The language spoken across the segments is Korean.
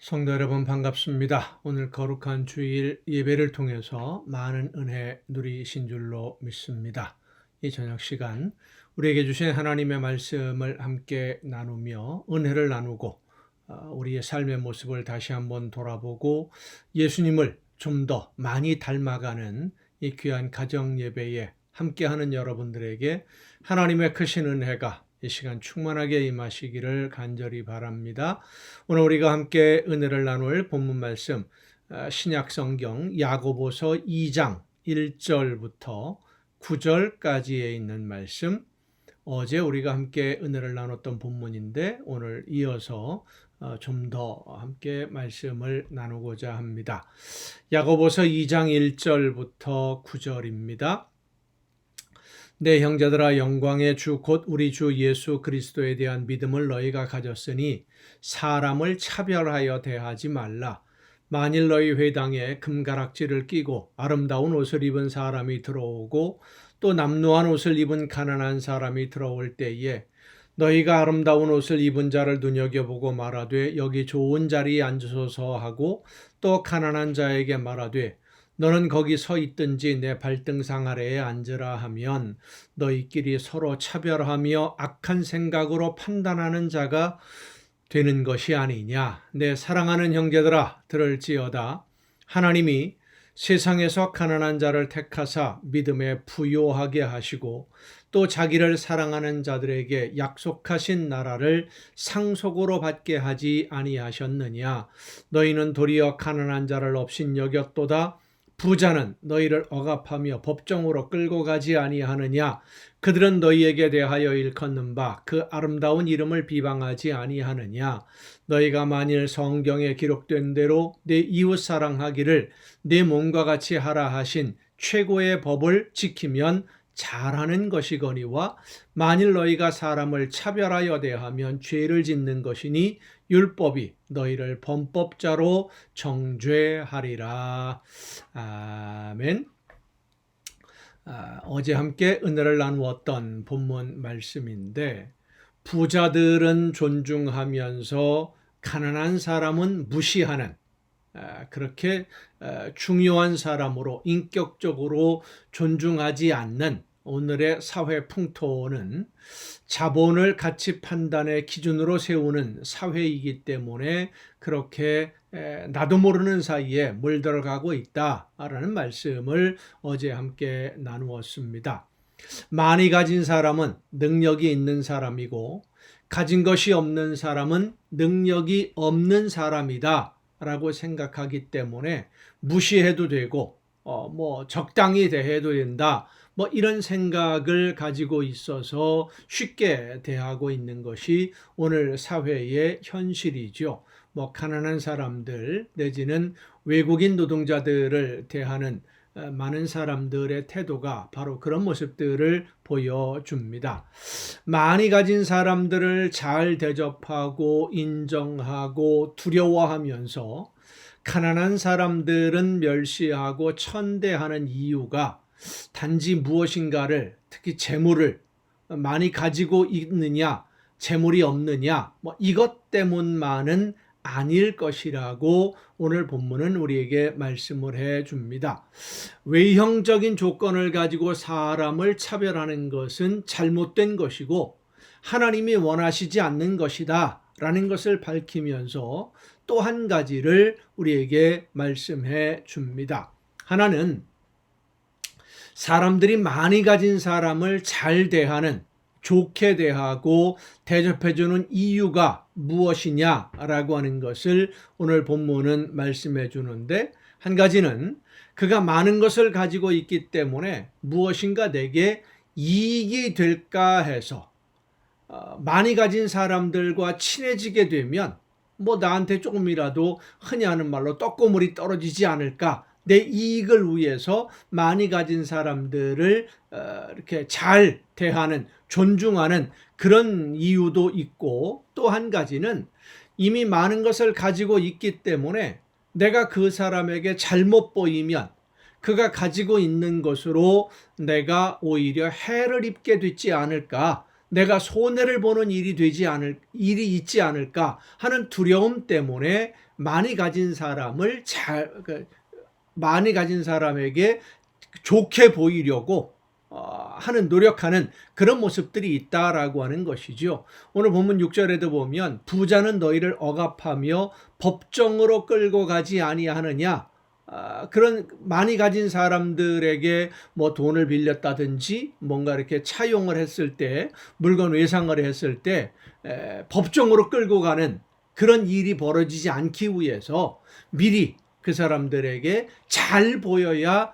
성도 여러분 반갑습니다. 오늘 거룩한 주일 예배를 통해서 많은 은혜 누리신 줄로 믿습니다. 이 저녁 시간 우리에게 주신 하나님의 말씀을 함께 나누며 은혜를 나누고 우리의 삶의 모습을 다시 한번 돌아보고 예수님을 좀 더 많이 닮아가는 이 귀한 가정 예배에 함께하는 여러분들에게 하나님의 크신 은혜가 이 시간 충만하게 임하시기를 간절히 바랍니다. 오늘 우리가 함께 은혜를 나눌 본문 말씀 신약 성경 야고보서 2장 1절부터 9절까지에 있는 말씀, 어제 우리가 함께 은혜를 나눴던 본문인데 오늘 이어서 좀 더 함께 말씀을 나누고자 합니다. 야고보서 2장 1절부터 9절입니다. 내 형제들아, 영광의 주 곧 우리 주 예수 그리스도에 대한 믿음을 너희가 가졌으니 사람을 차별하여 대하지 말라. 만일 너희 회당에 금가락지를 끼고 아름다운 옷을 입은 사람이 들어오고 또 남루한 옷을 입은 가난한 사람이 들어올 때에 너희가 아름다운 옷을 입은 자를 눈여겨보고 말하되 여기 좋은 자리에 앉으소서 하고 또 가난한 자에게 말하되 너는 거기 서 있든지 내 발등상 아래에 앉으라 하면 너희끼리 서로 차별하며 악한 생각으로 판단하는 자가 되는 것이 아니냐. 내 사랑하는 형제들아, 들을지어다. 하나님이 세상에서 가난한 자를 택하사 믿음에 부요하게 하시고 또 자기를 사랑하는 자들에게 약속하신 나라를 상속으로 받게 하지 아니하셨느냐. 너희는 도리어 가난한 자를 업신여겼도다. 부자는 너희를 억압하며 법정으로 끌고 가지 아니하느냐. 그들은 너희에게 대하여 일컫는 바 그 아름다운 이름을 비방하지 아니하느냐. 너희가 만일 성경에 기록된 대로 내 이웃 사랑하기를 내 몸과 같이 하라 하신 최고의 법을 지키면 잘하는 것이거니와 만일 너희가 사람을 차별하여 대하면 죄를 짓는 것이니 율법이 너희를 범법자로 정죄하리라. 아멘. 어제 함께 은혜를 나누었던 본문 말씀인데, 부자들은 존중하면서 가난한 사람은 무시하는, 그렇게 중요한 사람으로 인격적으로 존중하지 않는 오늘의 사회 풍토는 자본을 가치 판단의 기준으로 세우는 사회이기 때문에 그렇게 나도 모르는 사이에 물들어가고 있다라는 말씀을 어제 함께 나누었습니다. 많이 가진 사람은 능력이 있는 사람이고 가진 것이 없는 사람은 능력이 없는 사람이다 라고 생각하기 때문에 무시해도 되고 적당히 대해도 된다, 이런 생각을 가지고 있어서 쉽게 대하고 있는 것이 오늘 사회의 현실이죠. 가난한 사람들 내지는 외국인 노동자들을 대하는 많은 사람들의 태도가 바로 그런 모습들을 보여줍니다. 많이 가진 사람들을 잘 대접하고 인정하고 두려워하면서 가난한 사람들은 멸시하고 천대하는 이유가 단지 무엇인가를, 특히 재물을 많이 가지고 있느냐, 재물이 없느냐, 이것 때문만은 아닐 것이라고 오늘 본문은 우리에게 말씀을 해줍니다. 외형적인 조건을 가지고 사람을 차별하는 것은 잘못된 것이고 하나님이 원하시지 않는 것이다 라는 것을 밝히면서 또 한 가지를 우리에게 말씀해 줍니다. 하나는 사람들이 많이 가진 사람을 잘 대하는, 좋게 대하고 대접해주는 이유가 무엇이냐라고 하는 것을 오늘 본문은 말씀해 주는데, 한 가지는 그가 많은 것을 가지고 있기 때문에 무엇인가 내게 이익이 될까 해서 많이 가진 사람들과 친해지게 되면 나한테 조금이라도 흔히 하는 말로 떡고물이 떨어지지 않을까, 내 이익을 위해서 많이 가진 사람들을 이렇게 잘 대하는, 존중하는 그런 이유도 있고, 또 한 가지는 이미 많은 것을 가지고 있기 때문에 내가 그 사람에게 잘못 보이면 그가 가지고 있는 것으로 내가 오히려 해를 입게 되지 않을까, 내가 손해를 보는 일이 있지 않을까 하는 두려움 때문에 많이 가진 사람에게 좋게 보이려고 하는 노력하는 그런 모습들이 있다라고 하는 것이죠. 오늘 본문 6절에도 보면 부자는 너희를 억압하며 법정으로 끌고 가지 아니하느냐. 그런 많이 가진 사람들에게 뭐 돈을 빌렸다든지 뭔가 이렇게 차용을 했을 때, 물건 외상을 했을 때 법정으로 끌고 가는 그런 일이 벌어지지 않기 위해서 미리 그 사람들에게 잘 보여야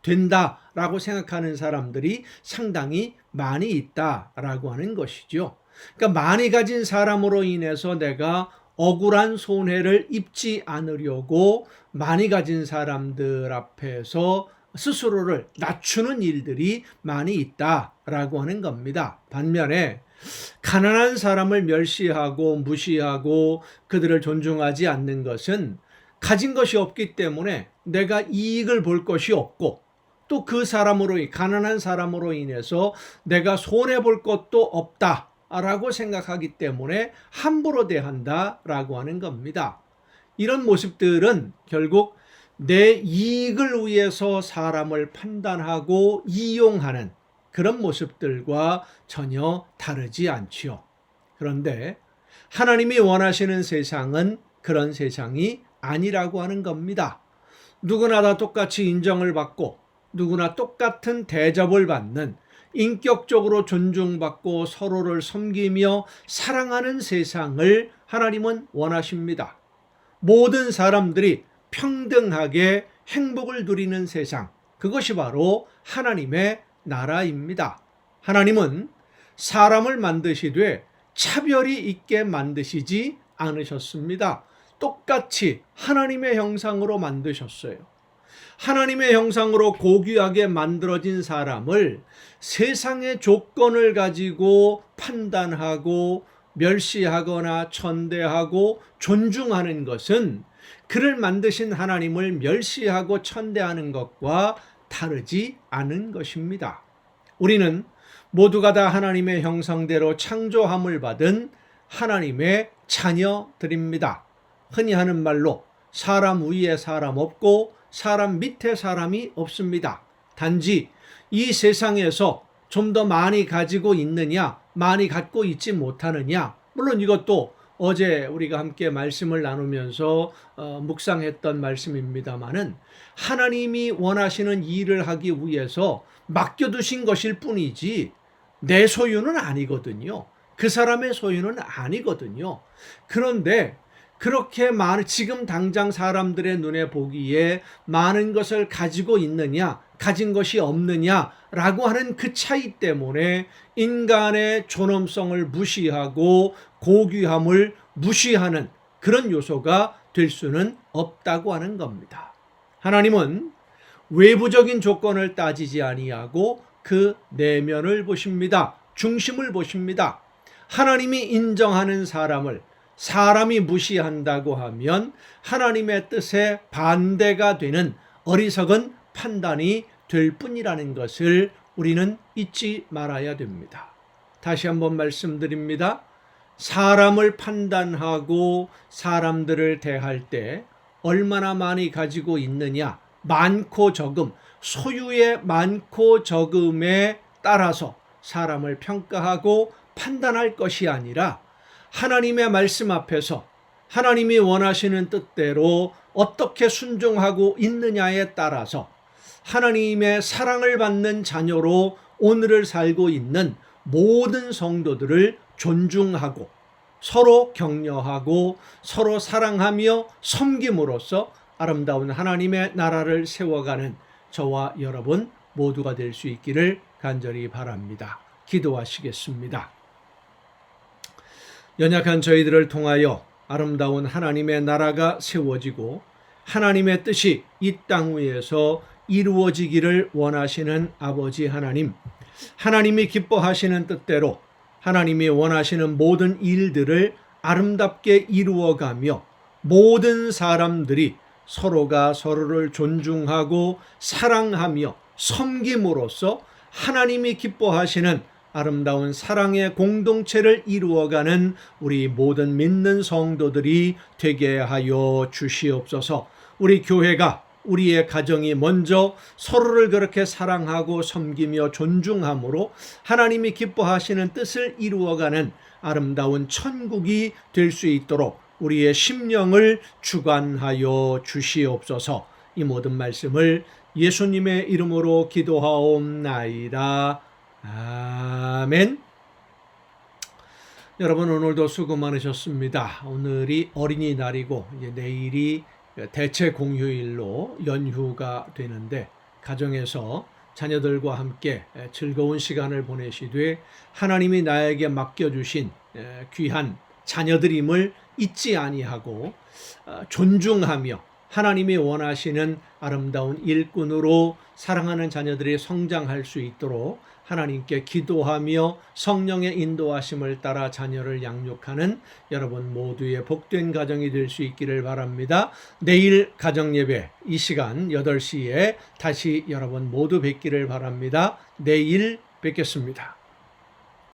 된다라고 생각하는 사람들이 상당히 많이 있다라고 하는 것이죠. 그러니까 많이 가진 사람으로 인해서 내가 억울한 손해를 입지 않으려고 많이 가진 사람들 앞에서 스스로를 낮추는 일들이 많이 있다라고 하는 겁니다. 반면에 가난한 사람을 멸시하고 무시하고 그들을 존중하지 않는 것은 가진 것이 없기 때문에 내가 이익을 볼 것이 없고 또 그 가난한 사람으로 인해서 내가 손해볼 것도 없다라고 생각하기 때문에 함부로 대한다라고 하는 겁니다. 이런 모습들은 결국 내 이익을 위해서 사람을 판단하고 이용하는 그런 모습들과 전혀 다르지 않지요. 그런데 하나님이 원하시는 세상은 그런 세상이 아니라고 하는 겁니다. 누구나 다 똑같이 인정을 받고 누구나 똑같은 대접을 받는 인격적으로 존중받고 서로를 섬기며 사랑하는 세상을 하나님은 원하십니다. 모든 사람들이 평등하게 행복을 누리는 세상, 그것이 바로 하나님의 나라입니다. 하나님은 사람을 만드시되 차별이 있게 만드시지 않으셨습니다. 똑같이 하나님의 형상으로 만드셨어요. 하나님의 형상으로 고귀하게 만들어진 사람을 세상의 조건을 가지고 판단하고 멸시하거나 천대하고 존중하는 것은 그를 만드신 하나님을 멸시하고 천대하는 것과 다르지 않은 것입니다. 우리는 모두가 다 하나님의 형상대로 창조함을 받은 하나님의 자녀들입니다. 흔히 하는 말로 사람 위에 사람 없고 사람 밑에 사람이 없습니다. 단지 이 세상에서 좀 더 많이 가지고 있느냐, 많이 갖고 있지 못하느냐, 물론 이것도 어제 우리가 함께 말씀을 나누면서 묵상했던 말씀입니다마는 하나님이 원하시는 일을 하기 위해서 맡겨두신 것일 뿐이지 내 소유는 아니거든요. 그 사람의 소유는 아니거든요. 그런데 그렇게 지금 당장 사람들의 눈에 보기에 많은 것을 가지고 있느냐, 가진 것이 없느냐라고 하는 그 차이 때문에 인간의 존엄성을 무시하고 고귀함을 무시하는 그런 요소가 될 수는 없다고 하는 겁니다. 하나님은 외부적인 조건을 따지지 아니하고 그 내면을 보십니다. 중심을 보십니다. 하나님이 인정하는 사람이 무시한다고 하면 하나님의 뜻에 반대가 되는 어리석은 판단이 될 뿐이라는 것을 우리는 잊지 말아야 됩니다. 다시 한번 말씀드립니다. 사람을 판단하고 사람들을 대할 때 얼마나 많이 가지고 있느냐, 많고 적음, 소유의 많고 적음에 따라서 사람을 평가하고 판단할 것이 아니라 하나님의 말씀 앞에서 하나님이 원하시는 뜻대로 어떻게 순종하고 있느냐에 따라서 하나님의 사랑을 받는 자녀로 오늘을 살고 있는 모든 성도들을 존중하고 서로 격려하고 서로 사랑하며 섬김으로써 아름다운 하나님의 나라를 세워가는 저와 여러분 모두가 될 수 있기를 간절히 바랍니다. 기도하시겠습니다. 연약한 저희들을 통하여 아름다운 하나님의 나라가 세워지고 하나님의 뜻이 이 땅 위에서 이루어지기를 원하시는 아버지 하나님, 하나님이 기뻐하시는 뜻대로 하나님이 원하시는 모든 일들을 아름답게 이루어가며 모든 사람들이 서로가 서로를 존중하고 사랑하며 섬김으로써 하나님이 기뻐하시는 아름다운 사랑의 공동체를 이루어가는 우리 모든 믿는 성도들이 되게 하여 주시옵소서. 우리 교회가, 우리의 가정이 먼저 서로를 그렇게 사랑하고 섬기며 존중함으로 하나님이 기뻐하시는 뜻을 이루어가는 아름다운 천국이 될 수 있도록 우리의 심령을 주관하여 주시옵소서. 이 모든 말씀을 예수님의 이름으로 기도하옵나이다. 아멘. 여러분, 오늘도 수고 많으셨습니다. 오늘이 어린이날이고 이제 내일이 대체 공휴일로 연휴가 되는데, 가정에서 자녀들과 함께 즐거운 시간을 보내시되 하나님이 나에게 맡겨주신 귀한 자녀들임을 잊지 아니하고 존중하며 하나님이 원하시는 아름다운 일꾼으로 사랑하는 자녀들이 성장할 수 있도록 하나님께 기도하며 성령의 인도하심을 따라 자녀를 양육하는 여러분 모두의 복된 가정이 될 수 있기를 바랍니다. 내일 가정예배 이 시간 8시에 다시 여러분 모두 뵙기를 바랍니다. 내일 뵙겠습니다.